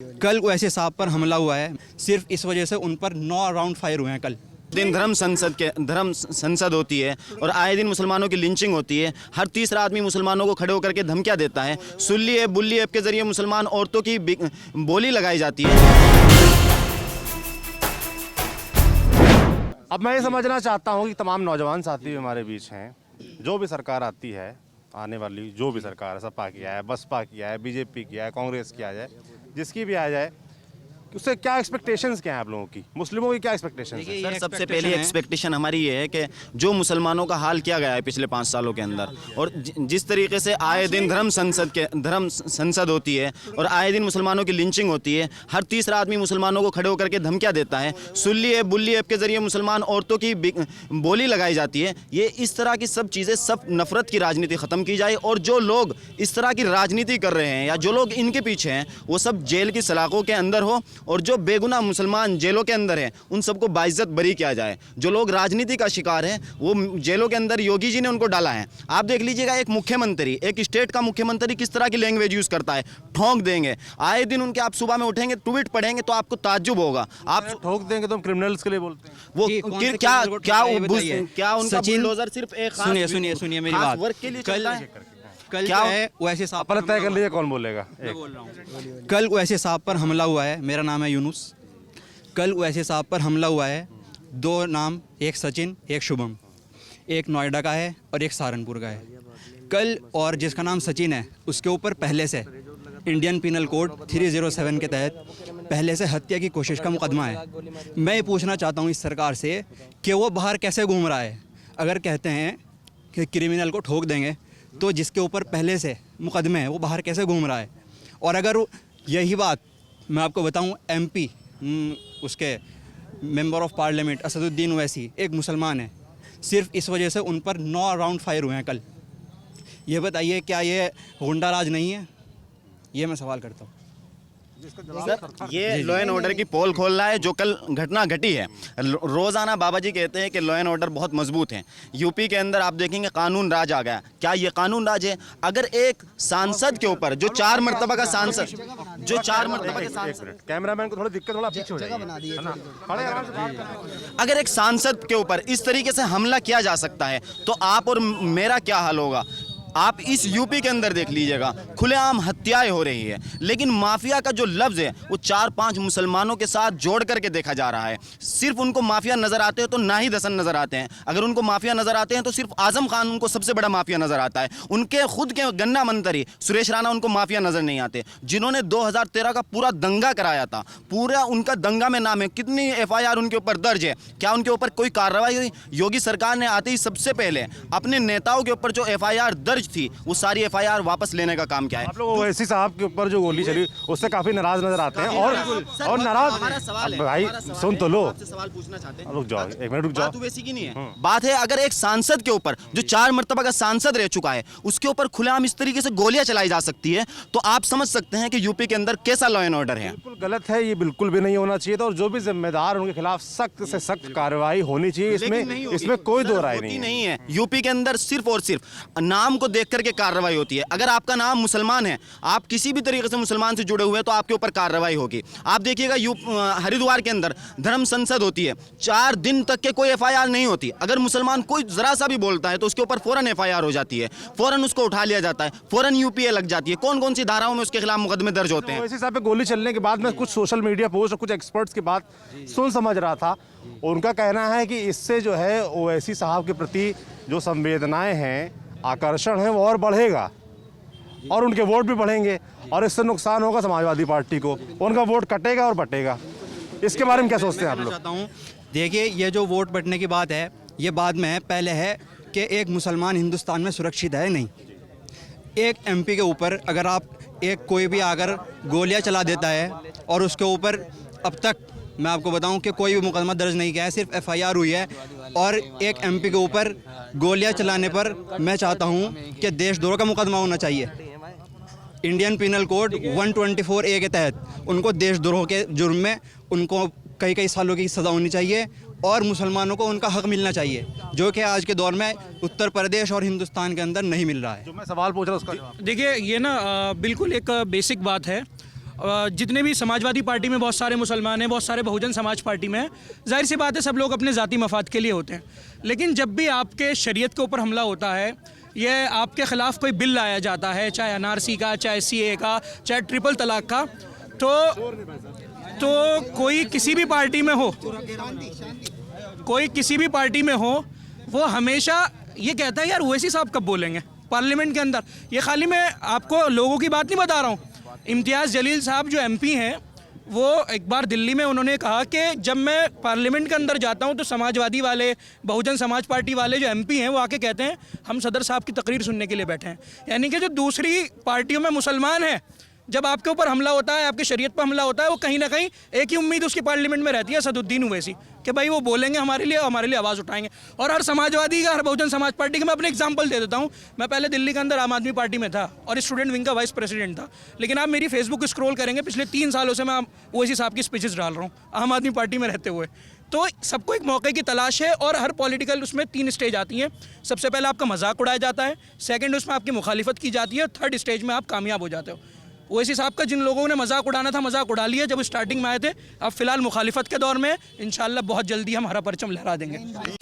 कल वैसे साहब पर हमला हुआ है, सिर्फ इस वजह से उन पर 9 राउंड फायर हुए हैं। कल दिन धर्म संसद होती है और आए दिन मुसलमानों की लिंचिंग होती है। हर तीसरा आदमी मुसलमानों को खड़े होकर के धमकियां देता है। सुल्ली ऐप, बुल्ली ऐप के जरिए मुसलमान औरतों की बोली लगाई जाती है। अब मैं ये समझना चाहता हूँ कि तमाम नौजवान साथी हमारे बीच हैं, जो भी सरकार आती है, आने वाली जो भी सरकार है, सपा की आए, बसपा की आए, बीजेपी की आए, कांग्रेस की आ जाए, जिसकी भी आ जाए, उससे क्या एक्सपेक्टेशंस क्या हैं आप लोगों की, मुस्लिमों की क्या एक्सपेक्टेशंस हैं? सर, सबसे पहली एक्सपेक्टेशन हमारी ये है कि जो मुसलमानों का हाल किया गया है पिछले 5 सालों के अंदर, और जिस तरीके से आए दिन धर्म संसद होती है और आए दिन मुसलमानों की लिंचिंग होती है। हर तीसरा आदमी मुसलमानों को खड़े होकर के धमकियां देता है। सुल्ली ऐप, बुल्ली ऐप के जरिए मुसलमान औरतों की बोली लगाई जाती है। ये इस तरह की सब चीज़ें, सब नफरत की राजनीति ख़त्म की जाए, और जो लोग इस तरह की राजनीति कर रहे हैं या जो लोग इनके पीछे हैं वो सब जेल की सलाखों के अंदर हो, और जो बेगुनाह मुसलमान जेलों के अंदर हैं उन सबको बाइज्जत बरी किया जाए। जो लोग राजनीति का शिकार हैं वो जेलों के अंदर योगी जी ने उनको डाला है। आप देख लीजिएगा, एक मुख्यमंत्री, एक स्टेट का मुख्यमंत्री किस तरह की लैंग्वेज यूज़ करता है। ठोंक देंगे, आए दिन उनके आप सुबह में उठेंगे, ट्वीट पढ़ेंगे तो आपको ताज्जुब होगा। आप ठोक देंगे तो हम क्रिमिनल्स के लिए बोलते हैं। वो क्या उनका बुलडोजर सिर्फ एक सुनिए मेरी बात। वर्क के लिए चलता है। कल क्या है वैसे साहब अपना तय कर लीजिए कौन बोलेगा। मैं बोल रहा हूँ, कल वैसे साहब पर हमला हुआ है। मेरा नाम है यूनुस। कल वैसे साहब पर हमला हुआ है। 2 नाम, एक सचिन, एक शुभम, एक नोएडा का है और एक सहारनपुर का है। कल और जिसका नाम सचिन है उसके ऊपर पहले से इंडियन पिनल कोड 307 के तहत पहले से हत्या की कोशिश का मुकदमा है। मैं ये पूछना चाहता हूँ इस सरकार से कि वो बाहर कैसे घूम रहा है। अगर कहते हैं कि क्रिमिनल को ठोक देंगे तो जिसके ऊपर पहले से मुकदमे हैं वो बाहर कैसे घूम रहा है। और अगर यही बात मैं आपको बताऊं, MP उसके member of parliament Asaduddin Owaisi एक मुसलमान है, सिर्फ इस वजह से उन पर 9 राउंड फायर हुए हैं कल। ये बताइए क्या ये गुंडा राज नहीं है? ये मैं सवाल करता हूँ। ये लॉ एंड ऑर्डर की पोल खोल रहा है जो कल घटना घटी है। रोजाना बाबा जी कहते हैं कि लॉ एंड ऑर्डर बहुत मजबूत है। यूपी के अंदर आप देखेंगे कानून राज आ गया। क्या ये कानून राज है? अगर एक सांसद के ऊपर जो 4 मरतबा का सांसद, कैमरामैन को थोड़ा दिक्कत, थोड़ा पीछे हो जाइए, है ना? खड़े आराम से बात करें। अगर एक सांसद के ऊपर इस तरीके से हमला किया जा सकता है तो आप और मेरा क्या हाल होगा? आप इस यूपी के अंदर देख लीजिएगा, खुलेआम हत्याएं हो रही है। लेकिन माफिया का जो लफ्ज़ है वो 4-5 मुसलमानों के साथ जोड़ करके देखा जा रहा है। सिर्फ उनको माफिया नज़र आते हैं तो नाहिद हसन नज़र आते हैं। अगर उनको माफिया नज़र आते हैं तो सिर्फ आजम खान उनको सबसे बड़ा माफिया नज़र आता है। उनके खुद के गन्ना मंत्री सुरेश राणा उनको माफिया नज़र नहीं आते। जिन्होंने 2013 का पूरा दंगा कराया था, पूरा उनका दंगा में नाम है। कितनी FIR उनके ऊपर दर्ज है? क्या उनके ऊपर कोई कार्रवाई हुई? योगी सरकार ने आते ही सबसे पहले अपने नेताओं के ऊपर जो FIR दर्ज थी वो सारी FIR वापस लेने का काम किया है। आप लोग ओवैसी साहब के ऊपर जो गोली चली उससे काफी नाराज नजर आते हैं, और नाराज भाई सुन तो लो, सवाल पूछना चाहते हैं। रुक जाओ, 1 मिनट रुक जाओ। बात ओवैसी की नहीं है, बात है अगर एक सांसद के ऊपर जो 4 मरतबा का सांसद रह चुका है उसके ऊपर खुलेआम इस तरीके से गोलियां चलाई जा सकती है तो आप समझ सकते हैं कि यूपी के अंदर कैसा लॉ एंड ऑर्डर है। बिल्कुल गलत है, ये बिल्कुल भी नहीं होना चाहिए था, और जो भी जिम्मेदार उनके खिलाफ सख्त से सख्त कार्रवाई होनी चाहिए। इसमें कोई दो राय नहीं है। यूपी के अंदर सिर्फ और सिर्फ नाम को देख करके कार्रवाई होती है। अगर आपका नाम मुसलमान है, आप किसी भी तरीके से मुसलमान से जुड़े हुए हैं तो आपके ऊपर कार्रवाई होगी। आप देखिएगा हरिद्वार के अंदर धर्म संसद होती है, 4 दिन तक के कोई FIR नहीं होती। अगर मुसलमान कोई जरा सा भी बोलता है तो उसके ऊपर फौरन FIR हो जाती है, फौरन उसको उठा लिया जाता है, फौरन UPA लग जाती है। कौन कौन सी धाराओं में उसके खिलाफ मुकदमे दर्ज होते हैं। ओवैसी साहब पे गोली चलने के बाद मैं कुछ सोशल मीडिया पोस्ट और कुछ एक्सपर्ट्स की बात सुन समझ रहा था। उनका कहना है कि इससे जो है ओवैसी साहब के प्रति जो संवेदनाएं हैं, आकर्षण है, वो और बढ़ेगा और उनके वोट भी बढ़ेंगे, और इससे नुकसान होगा समाजवादी पार्टी को, उनका वोट कटेगा और बटेगा। इसके बारे में क्या सोचते हैं आप लोग? चाहता हूँ, देखिए ये जो वोट बटने की बात है ये बाद में है। पहले है कि एक मुसलमान हिंदुस्तान में सुरक्षित है नहीं। एक MP के ऊपर अगर आप कोई भी अगर गोलियां चला देता है और उसके ऊपर अब तक मैं आपको बताऊं कि कोई भी मुकदमा दर्ज नहीं किया है, सिर्फ FIR हुई है। और एक MP के ऊपर गोलियां चलाने पर मैं चाहता हूं कि देशद्रोह का मुकदमा होना चाहिए। इंडियन पिनल कोड 124A के तहत उनको देशद्रोह के जुर्म में उनको कई सालों की सज़ा होनी चाहिए, और मुसलमानों को उनका हक मिलना चाहिए, जो कि आज के दौर में उत्तर प्रदेश और हिंदुस्तान के अंदर नहीं मिल रहा है। जो मैं सवाल पूछ रहा हूँ उसका जवाब। देखिए ये ना बिल्कुल एक बेसिक बात है। जितने भी समाजवादी पार्टी में बहुत सारे मुसलमान हैं, बहुत सारे बहुजन समाज पार्टी में हैं, जाहिर सी बात है सब लोग अपने ज़ाती मफाद के लिए होते हैं। लेकिन जब भी आपके शरीयत के ऊपर हमला होता है, ये आपके ख़िलाफ़ कोई बिल लाया जाता है, चाहे एनआरसी का, चाहे सीए का, चाहे ट्रिपल तलाक का, तो कोई किसी भी पार्टी में हो, कोई किसी भी पार्टी में हो, वो हमेशा ये कहता है यार ओवैसी साहब कब बोलेंगे पार्लियामेंट के अंदर। ये खाली मैं आपको लोगों की बात नहीं बता रहा हूँ। इम्तियाज़ जलील साहब जो एमपी हैं, वो एक बार दिल्ली में उन्होंने कहा कि जब मैं पार्लियामेंट के अंदर जाता हूँ तो समाजवादी वाले, बहुजन समाज पार्टी वाले जो एमपी हैं वो आके कहते हैं हम सदर साहब की तकरीर सुनने के लिए बैठे हैं। यानी कि जो दूसरी पार्टियों में मुसलमान हैं, जब आपके ऊपर हमला होता है, आपकी शरीयत पर हमला होता है, वो कहीं ना कहीं एक ही उम्मीद उसकी पार्लियामेंट में रहती है, असदुद्दीन ओवैसी, कि भाई वो बोलेंगे हमारे लिए आवाज़ उठाएंगे। और हर समाजवादी का, हर बहुजन समाज पार्टी का मैं अपने एग्जांपल दे देता हूँ। मैं पहले दिल्ली के अंदर आम आदमी पार्टी में था और स्टूडेंट विंग का वाइस प्रेसिडेंट था, लेकिन आप मेरी फेसबुक स्क्रॉल करेंगे, पिछले 3 सालों से मैं ओवैसी साहब की स्पीचेस डाल रहा हूँ आम आदमी पार्टी में रहते हुए। तो सबको एक मौके की तलाश है और हर पॉलिटिकल उसमें 3 स्टेज आती हैं। सबसे पहले आपका मजाक उड़ाया जाता है, सेकंड उसमें आपकी मुखालिफत की जाती है, थर्ड स्टेज में आप कामयाब हो जाते हो। ओवैसी साहब का जिन लोगों ने मजाक उड़ाना था मजाक उड़ा लिया जब स्टार्टिंग में आए थे। अब फिलहाल मुखालिफत के दौर में इंशाल्लाह बहुत जल्दी हम हरा परचम लहरा देंगे।